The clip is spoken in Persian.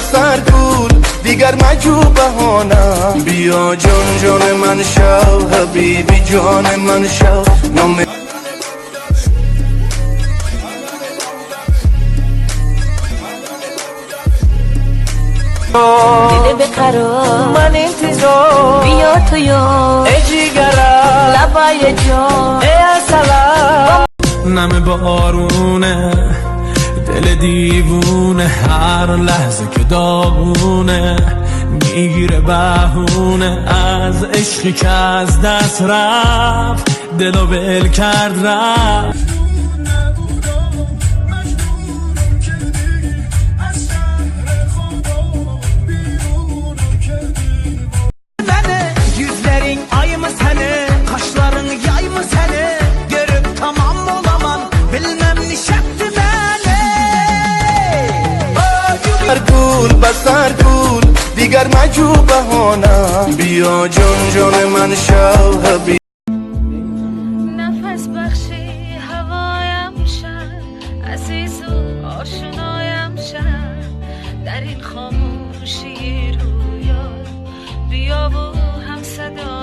سرگول دیگر مجو بهانم، بیا جان جان من شو، حبیبی جان من شو. نام دل بقرار من انتظار بیا تو یا ای جیگرم لبای جان ای اصلا نم بارونه دل دیوونه، هر لحظه که داغونه میگیره بهونه از عشقی که از دست رفت، دلو ول کرد رفت. Yüzlerin ay mı seni, kaşların yay mı seni, görüp tamam olamam, bilmem nişetti beni. سرگول به سرگول دیگر مجو بهانم، بیا جان جان من شو، حبیبی نفس بخشی هوایم شد، عزیز و آشنایم شد، در این خاموشی رویا بیا و هم صدا